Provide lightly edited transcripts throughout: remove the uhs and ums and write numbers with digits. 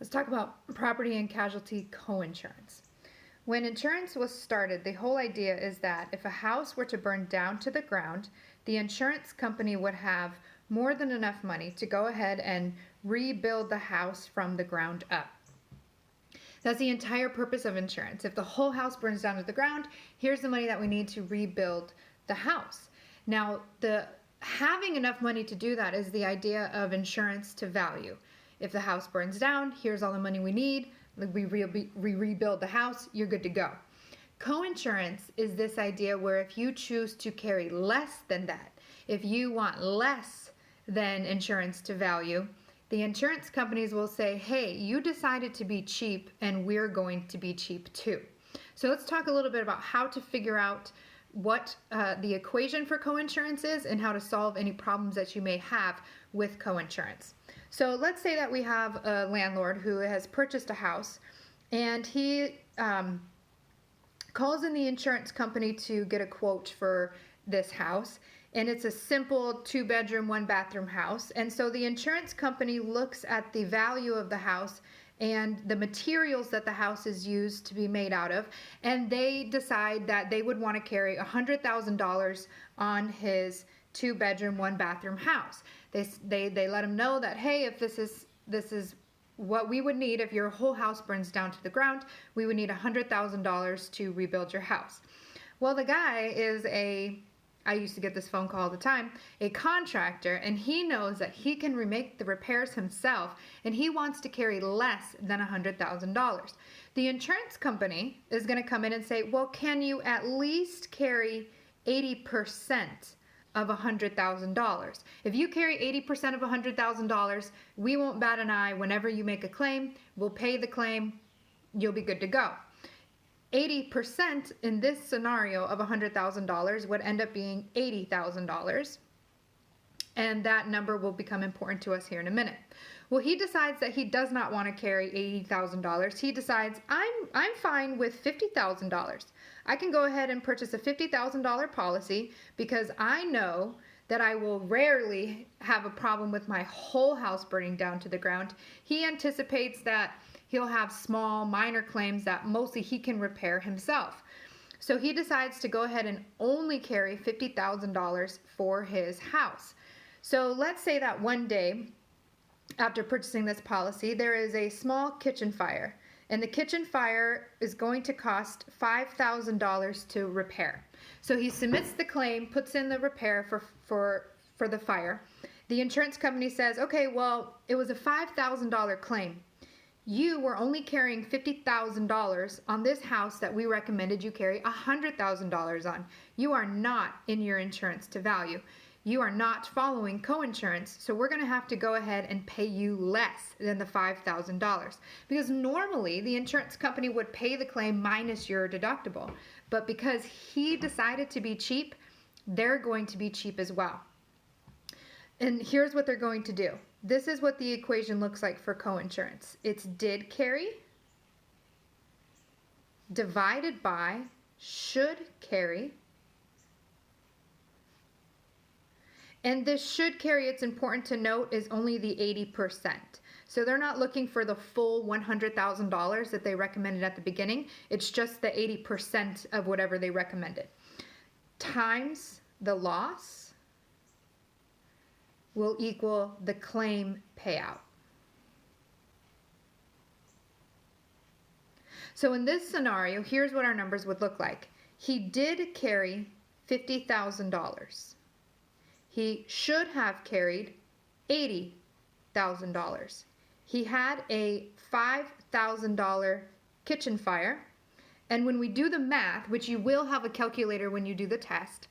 Let's talk about property and casualty coinsurance. When insurance was started, the whole idea is that if a house were to burn down to the ground, the insurance company would have more than enough money to go ahead and rebuild the house from the ground up. That's the entire purpose of insurance. If the whole house burns down to the ground, here's the money that we need to rebuild the house. Now, having enough money to do that is the idea of insurance to value. If the house burns down, here's all the money we need. We rebuild the house, you're good to go. Coinsurance is this idea where if you choose to carry less than that, if you want less than insurance to value, the insurance companies will say, hey, you decided to be cheap and we're going to be cheap too. So let's talk a little bit about how to figure out what the equation for coinsurance is and how to solve any problems that you may have with coinsurance. So let's say that we have a landlord who has purchased a house and he calls in the insurance company to get a quote for this house, and it's a simple 2-bedroom, 1-bathroom house. And so the insurance company looks at the value of the house and the materials that the house is used to be made out of, and they decide that they would want to carry $100,000 on his 2-bedroom, 1-bathroom house. They let him know that, hey, if this is what we would need if your whole house burns down to the ground, we would need $100,000 to rebuild your house. Well, the guy is I used to get this phone call all the time, a contractor, and he knows that he can remake the repairs himself, and he wants to carry less than $100,000. The insurance company is going to come in and say, well, can you at least carry 80% of $100,000? If you carry 80% of $100,000, we won't bat an eye whenever you make a claim. We'll pay the claim. You'll be good to go. 80% in this scenario of $100,000 would end up being $80,000. And that number will become important to us here in a minute. Well, he decides that he does not want to carry $80,000. He decides, I'm fine with $50,000. I can go ahead and purchase a $50,000 policy because I know that I will rarely have a problem with my whole house burning down to the ground. He anticipates that he'll have small, minor claims that mostly he can repair himself. So he decides to go ahead and only carry $50,000 for his house. So let's say that one day, after purchasing this policy, there is a small kitchen fire, and the kitchen fire is going to cost $5,000 to repair. So he submits the claim, puts in the repair for the fire. The insurance company says, okay, well, it was a $5,000 claim. You were only carrying $50,000 on this house that we recommended you carry $100,000 on. You are not in your insurance to value. You are not following coinsurance, so we're going to have to go ahead and pay you less than the $5,000. Because normally the insurance company would pay the claim minus your deductible. But because he decided to be cheap, they're going to be cheap as well. And here's what they're going to do. This is what the equation looks like for coinsurance. It's did carry divided by should carry. And this should carry, it's important to note, is only the 80%. So they're not looking for the full $100,000 that they recommended at the beginning. It's just the 80% of whatever they recommended. Times the loss will equal the claim payout. So in this scenario, here's what our numbers would look like. He did carry $50,000. He should have carried $80,000. He had a $5,000 kitchen fire, and when we do the math, which you will have a calculator when you do the test,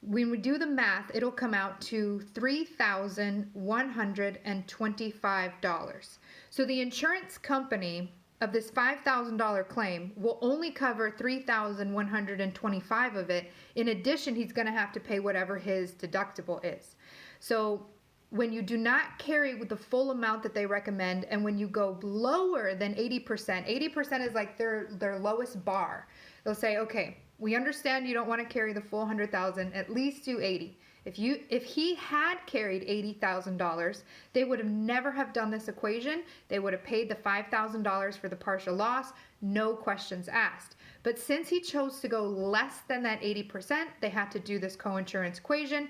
when we do the math, it'll come out to $3,125. So the insurance company of this $5,000 claim will only cover $3,125 of it. In addition, he's going to have to pay whatever his deductible is. So when you do not carry with the full amount that they recommend, and when you go lower than 80%, 80% is like their lowest bar. They'll say, okay, we understand you don't want to carry the full $100,000, at least do 80. If he had carried $80,000, they would have never have done this equation. They would have paid the $5,000 for the partial loss, no questions asked. But since he chose to go less than that 80%, they had to do this coinsurance equation.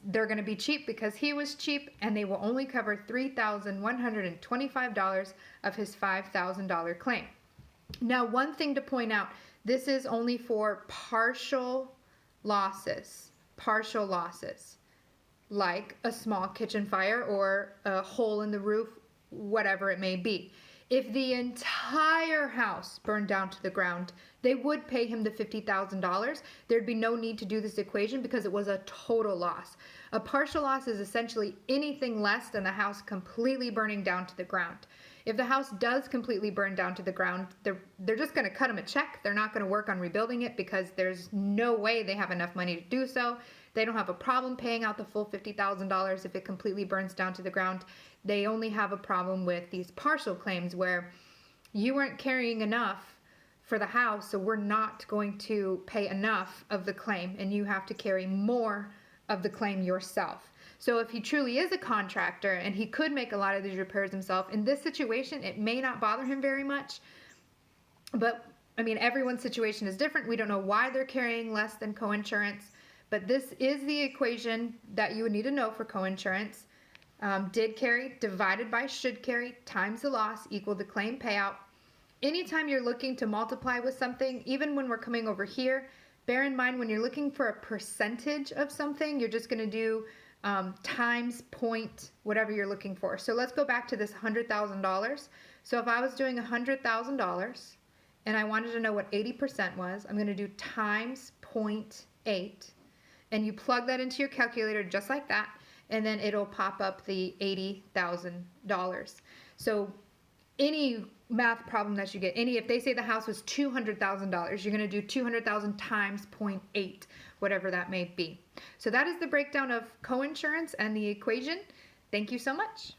They're going to be cheap because he was cheap, and they will only cover $3,125 of his $5,000 claim. Now, one thing to point out, this is only for partial losses, like a small kitchen fire or a hole in the roof, whatever it may be. If the entire house burned down to the ground, they would pay him the $50,000. There'd be no need to do this equation because it was a total loss. A partial loss is essentially anything less than the house completely burning down to the ground. If the house does completely burn down to the ground, they're just going to cut him a check. They're not going to work on rebuilding it because there's no way they have enough money to do so. They don't have a problem paying out the full $50,000 if it completely burns down to the ground. They only have a problem with these partial claims where you weren't carrying enough for the house, so we're not going to pay enough of the claim, and you have to carry more of the claim yourself. So if he truly is a contractor and he could make a lot of these repairs himself, in this situation, it may not bother him very much. But, I mean, everyone's situation is different. We don't know why they're carrying less than coinsurance, but this is the equation that you would need to know for coinsurance. Did carry divided by should carry times the loss equal the claim payout. Anytime you're looking to multiply with something, even when we're coming over here, bear in mind when you're looking for a percentage of something, you're just going to do times point whatever you're looking for. So let's go back to this $100,000. So if I was doing $100,000 and I wanted to know what 80% was, I'm going to do times 0.8, and you plug that into your calculator just like that, and then it'll pop up the $80,000. So any math problem that you get, if they say the house was $200,000, you're going to do 200,000 times 0.8, whatever that may be. So that is the breakdown of coinsurance and the equation. Thank you so much.